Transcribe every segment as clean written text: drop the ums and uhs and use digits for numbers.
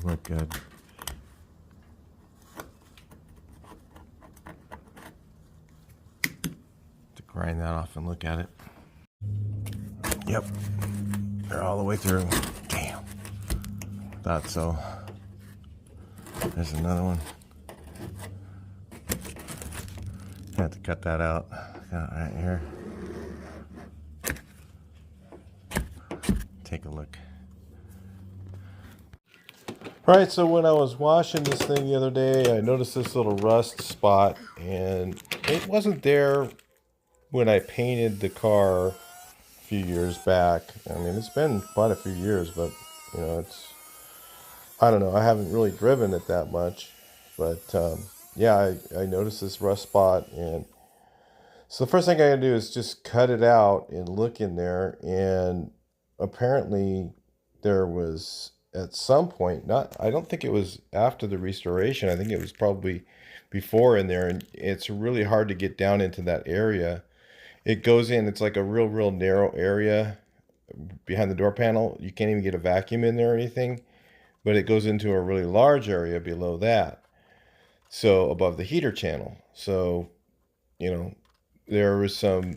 doesn't look good. To grind that off and look at it. Yep, they're all the way through. Damn. Thought so. There's another one. I have to cut that out. Got it right here. Take a look. Alright, so when I was washing this thing the other day, I noticed this little rust spot, and it wasn't there when I painted the car a few years back. I mean, it's been quite a few years, but, you know, I don't know, I haven't really driven it that much, but, yeah, I noticed this rust spot, and so the first thing I gotta do is just cut it out and look in there, and apparently there was at some point, I don't think it was after the restoration, I think it was probably before in there, and it's really hard to get down into that area. It goes in, it's like a real narrow area behind the door panel. You can't even get a vacuum in there or anything, but it goes into a really large area below that. So above the heater channel. So, you know, there was some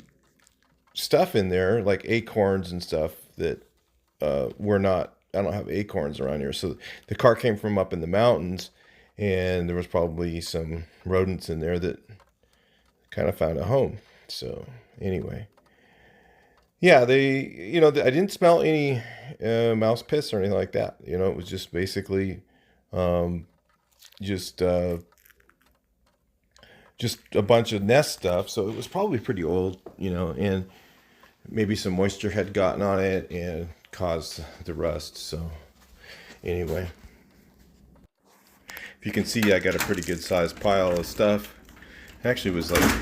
stuff in there like acorns and stuff that were not, I don't have acorns around here. So the car came from up in the mountains, and there was probably some rodents in there that kind of found a home. So anyway, yeah, you know, I didn't smell any mouse piss or anything like that. You know, it was just basically just a bunch of nest stuff. So it was probably pretty old, you know, and maybe some moisture had gotten on it and caused the rust. So anyway, if you can see, I got a pretty good sized pile of stuff. It actually was like a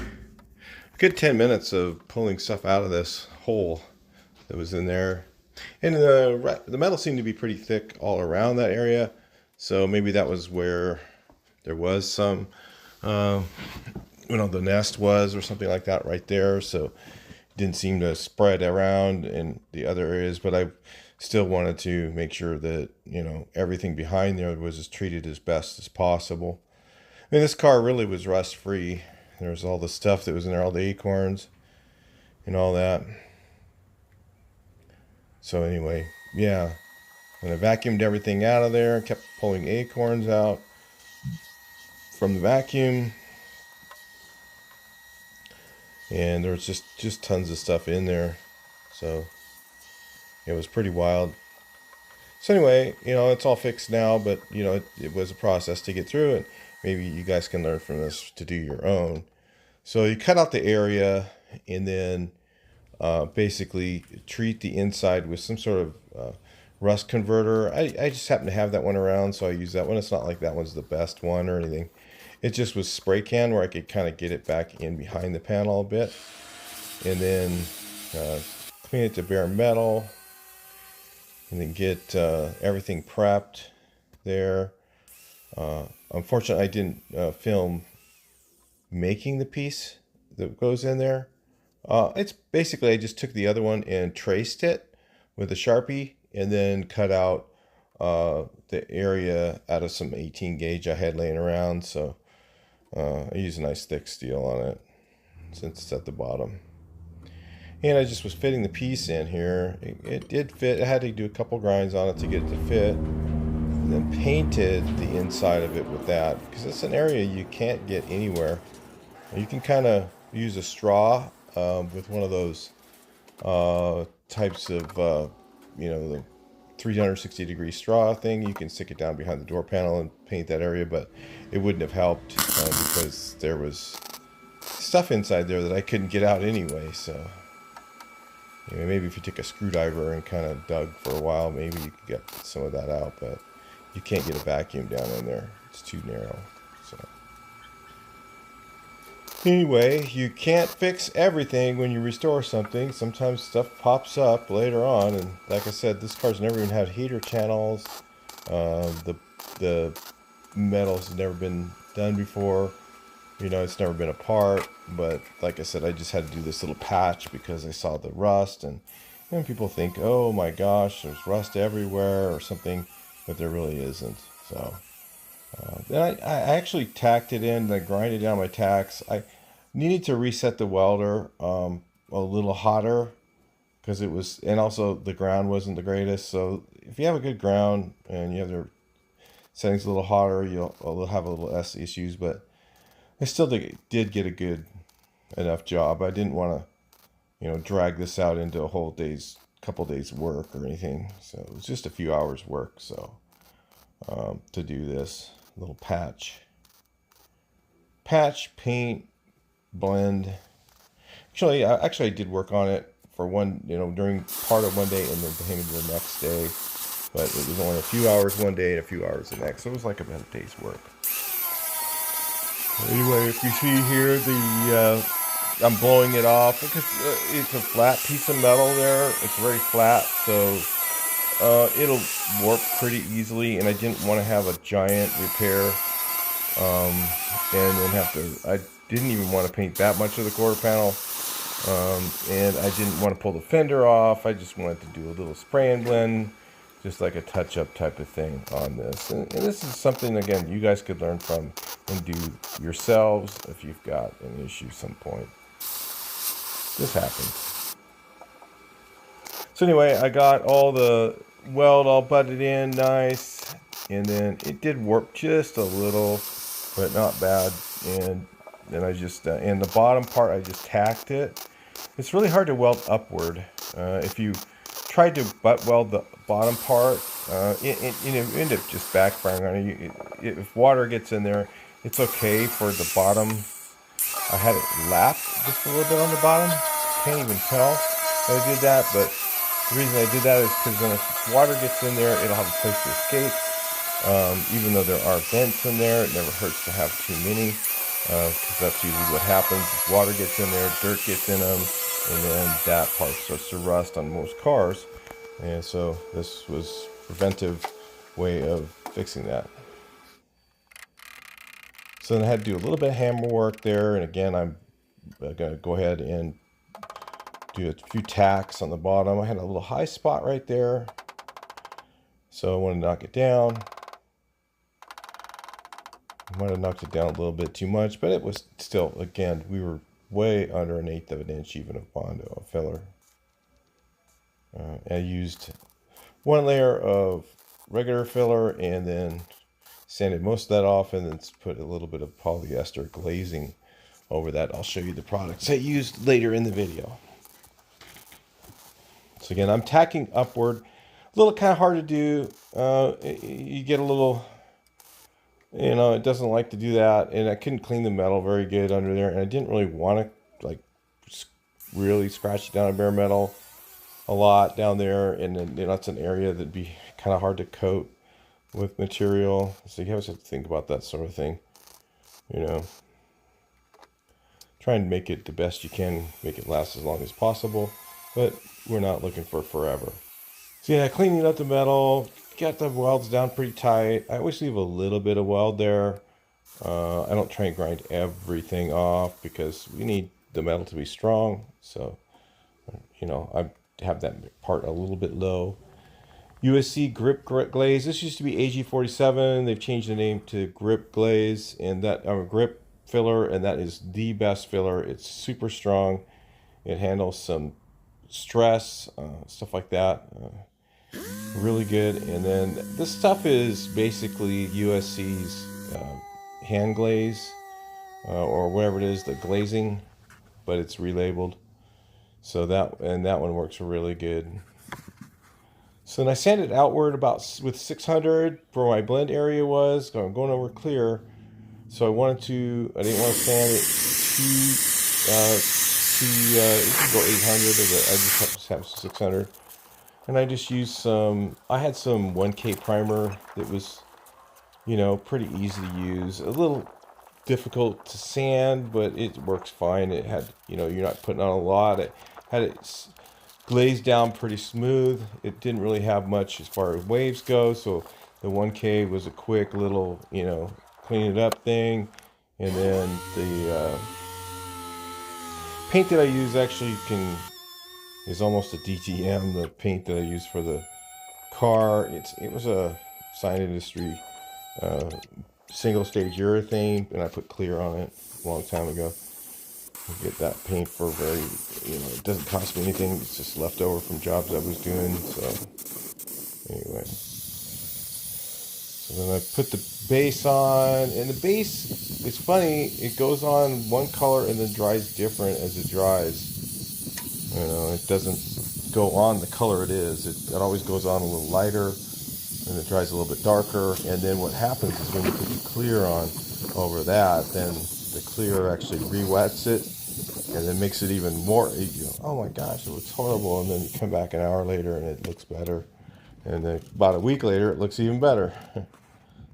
good 10 minutes of pulling stuff out of this hole that was in there. And the metal seemed to be pretty thick all around that area. So maybe that was where there was some, you know, the nest was or something like that right there. So didn't seem to spread around in the other areas, but I still wanted to make sure that, you know, everything behind there was as treated as best as possible. I mean, this car really was rust free. There was all the stuff that was in there, all the acorns and all that. So anyway, yeah, and I vacuumed everything out of there, kept pulling acorns out from the vacuum. And there was just tons of stuff in there. So it was pretty wild. So anyway, you know, it's all fixed now, but, you know, it was a process to get through it. Maybe you guys can learn from this to do your own. So you cut out the area and then basically treat the inside with some sort of rust converter. I just happen to have that one around, so I use that one. It's not like that one's the best one or anything. It just was spray can where I could kind of get it back in behind the panel a bit. And then clean it to bare metal. And then get everything prepped there. Unfortunately, I didn't film making the piece that goes in there. It's basically, I just took the other one and traced it with a Sharpie and then cut out the area out of some 18 gauge I had laying around. So I used a nice thick steel on it since it's at the bottom. And I just was fitting the piece in here. It did fit. I had to do a couple grinds on it to get it to fit. And then painted the inside of it with that, because it's an area you can't get anywhere. You can kind of use a straw with one of those types of, you know, the 360-degree straw thing. You can stick it down behind the door panel and paint that area, but it wouldn't have helped because there was stuff inside there that I couldn't get out anyway. So you know, maybe if you took a screwdriver and kind of dug for a while, maybe you could get some of that out, but you can't get a vacuum down in there. It's too narrow. So anyway, you can't fix everything when you restore something. Sometimes stuff pops up later on, and like I said, this car's never even had heater channels. The metal's never been done before. You know, it's never been apart, but like I said, I just had to do this little patch because I saw the rust, and people think, oh my gosh, there's rust everywhere or something, but there really isn't. So then I actually tacked it in, I grinded down my tacks. I needed to reset the welder a little hotter because it was, and also the ground wasn't the greatest. So if you have a good ground and you have the settings a little hotter, you'll have a little less issues. But I still did get a good enough job. I didn't want to, drag this out into a whole couple days work or anything. So it was just a few hours work. So to do this little patch, paint, blend. Actually, I did work on it for during part of one day and then painted the next day. But it was only a few hours one day and a few hours the next. So it was like about a day's work. Anyway, if you see here, I'm blowing it off because it's a flat piece of metal there. It's very flat, so it'll warp pretty easily. And I didn't want to have a giant repair, and then I didn't even want to paint that much of the quarter panel, and I didn't want to pull the fender off. I just wanted to do a little spray and blend, just like a touch-up type of thing on this. And this is something, again, you guys could learn from and do yourselves if you've got an issue some point. This happens. So anyway, I got all the weld all butted in nice, and then it did warp just a little, but not bad. And then I just, and the bottom part, I just tacked it. It's really hard to weld upward. If you tried to butt weld the bottom part, it end up just backfiring on you. If water gets in there, it's okay for the bottom. I had it lapped just a little bit on the bottom. Can't even tell that I did that, but the reason I did that is because then if water gets in there, it'll have a place to escape. Even though there are vents in there, it never hurts to have too many, because that's usually what happens. If water gets in there, dirt gets in them, and then that part starts to rust on most cars. And so this was a preventive way of fixing that. So then I had to do a little bit of hammer work there, and again, I'm going to go ahead and do a few tacks on the bottom. I had a little high spot right there, so I want to knock it down. I might have knocked it down a little bit too much, but it was still, again, we were way under 1/8 of an inch even of Bondo filler. I used one layer of regular filler and then sanded most of that off, and then put a little bit of polyester glazing over that. I'll show you the products I used later in the video. So again, I'm tacking upward. A little kind of hard to do. You get a little, it doesn't like to do that. And I couldn't clean the metal very good under there. And I didn't really want to like really scratch it down in bare metal a lot down there. And then that's an area that'd be kind of hard to coat with material. So you have to think about that sort of thing. Try and make it the best you can, make it last as long as possible. But we're not looking for forever. So yeah, cleaning up the metal, got the welds down pretty tight. I always leave a little bit of weld there. I don't try and grind everything off because we need the metal to be strong. So, I have that part a little bit low. USC grip glaze. This used to be AG47. They've changed the name to grip glaze, and that grip filler, and that is the best filler. It's super strong. It handles some stress, stuff like that. Really good. And then this stuff is basically USC's hand glaze, or whatever it is, the glazing, but it's relabeled. So that one works really good. So then I sanded outward with 600 for my blend area was. I'm going over clear. So I didn't want to sand it you can go 800, but I just have 600. And I just used I had some 1K primer that was, pretty easy to use. A little difficult to sand, but it works fine. It had, you're not putting on a lot. It had it glazed down pretty smooth. It didn't really have much as far as waves go, so the 1K was a quick little, clean it up thing. And then the paint that I use actually is almost a DTM, the paint that I use for the car. It was a Sign Industry single stage urethane, and I put clear on it a long time ago. I get that paint for very, it doesn't cost me anything. It's just left over from jobs I was doing. So anyway, so then I put the base on, and the base, it's funny, it goes on one color and then dries different as it dries. It doesn't go on the color it is. It always goes on a little lighter, and it dries a little bit darker. And then what happens is when you put the clear on over that, then the clear actually re-wets it, and then makes it even more, oh my gosh, it looks horrible. And then you come back an hour later and it looks better. And then about a week later, it looks even better.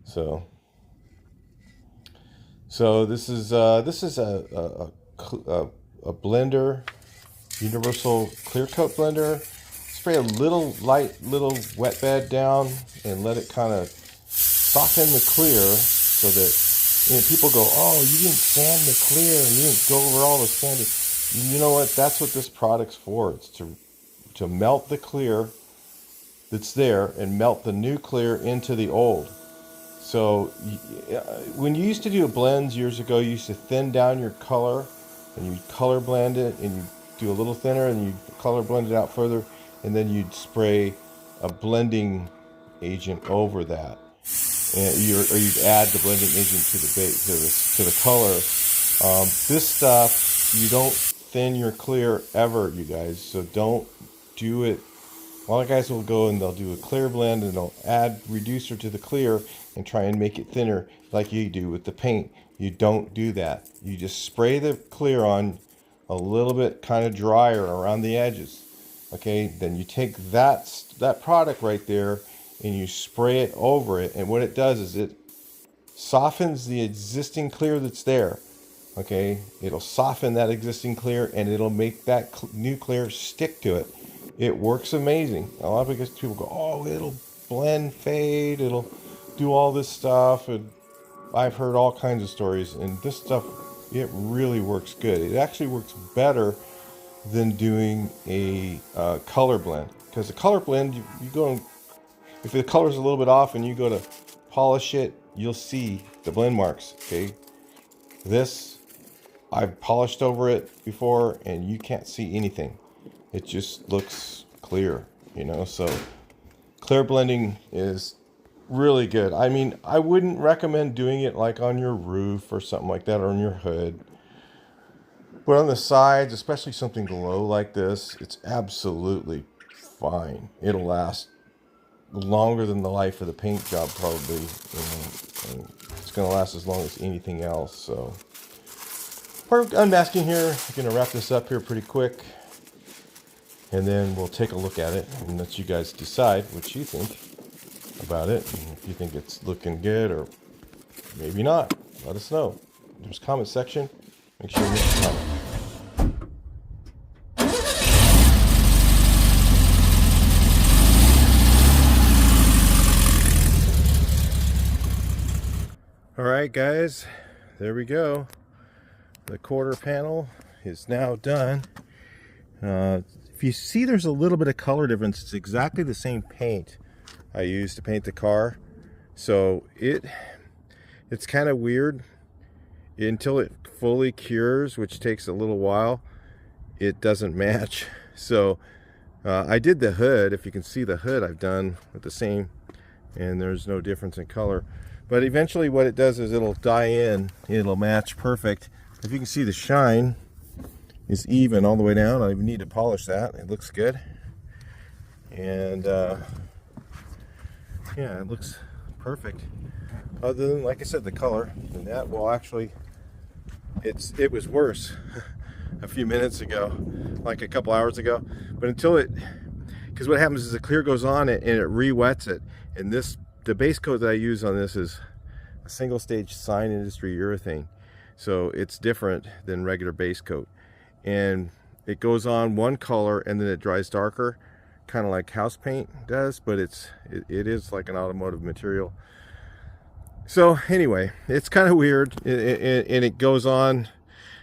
So this is a blender, universal clear coat blender. Spray a little wet bed down and let it kind of soften the clear, so that people go, oh, you didn't sand the clear and you didn't go over all the sanding. You know what? That's what this product's for. It's to melt the clear that's there and melt the new clear into the old. So when you used to do blends years ago, you used to thin down your color and you color blend it, and you do a little thinner and you color blend it out further, and then you'd spray a blending agent over that, and you'd add the blending agent to the base, to the color. This stuff, you don't thin your clear ever, you guys. So don't do it. A lot of guys will go and they'll do a clear blend and they'll add reducer to the clear and try and make it thinner like you do with the paint. You don't do that. You just spray the clear on a little bit kind of drier around the edges. Okay, then you take that product right there and you spray it over it, and what it does is it softens the existing clear that's there. Okay, it'll soften that existing clear and it'll make that new clear stick to it. It works amazing. A lot of people go, oh, it'll blend, fade, it'll do all this stuff, and I've heard all kinds of stories, and this stuff, it really works good. It actually works better than doing a color blend, because the color blend, you go and, if the color's a little bit off and you go to polish it, you'll see the blend marks. Okay, this, I've polished over it before and you can't see anything. It just looks clear, so clear blending is really good. I mean, I wouldn't recommend doing it like on your roof or something like that, or on your hood. But on the sides, especially something low like this, it's absolutely fine. It'll last longer than the life of the paint job, probably. And it's going to last as long as anything else. So, part of unmasking here, I'm going to wrap this up here pretty quick. And then we'll take a look at it and let you guys decide what you think about it. And if you think it's looking good or maybe not, let us know. There's a comment section. Make sure you make a comment. All right, guys, there we go. The quarter panel is now done. If you see there's a little bit of color difference, it's exactly the same paint I used to paint the car. So it's kind of weird until it fully cures, which takes a little while. It doesn't match. So I did the hood. If you can see the hood, I've done with the same, and there's no difference in color. But eventually what it does is it'll dye in, it'll match perfect. If you can see, the shine is even all the way down. I don't even need to polish that. It looks good. And yeah, it looks perfect. Other than, like I said, the color. And that will actually, it was worse a few minutes ago, like a couple hours ago. But until it, because what happens is the clear goes on it and it re-wets it. And this, the base coat that I use on this is a single stage sign industry urethane. So it's different than regular base coat. And it goes on one color and then it dries darker, kind of like house paint does, but it is like an automotive material. So anyway, it's kind of weird, and it goes on.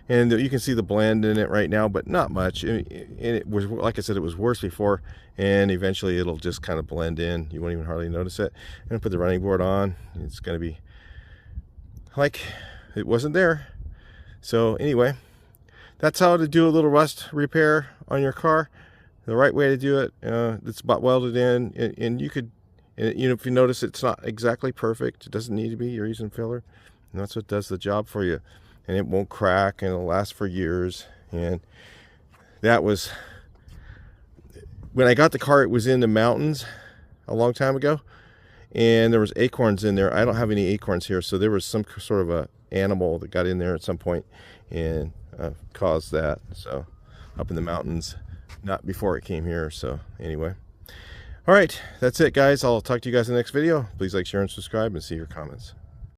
and you can see the blend in it right now, but not much. And it was, like I said, it was worse before, and eventually it'll just kind of blend in. You won't even hardly notice it. I'm gonna put the running board on. It's gonna be like it wasn't there. So anyway, that's how to do a little rust repair on your car. The right way to do it. It's about welded in, and you could, you know, if you notice it's not exactly perfect, it doesn't need to be. You're using filler, and that's what does the job for you. And it won't crack, and it'll last for years. And that was when I got the car. It was in the mountains a long time ago, and there was acorns in there. I don't have any acorns here, so there was some sort of a animal that got in there at some point and caused that. So up in the mountains, not before it came here. So anyway, all right, that's it, guys. I'll talk to you guys in the next video. Please like, share, and subscribe, and see your comments.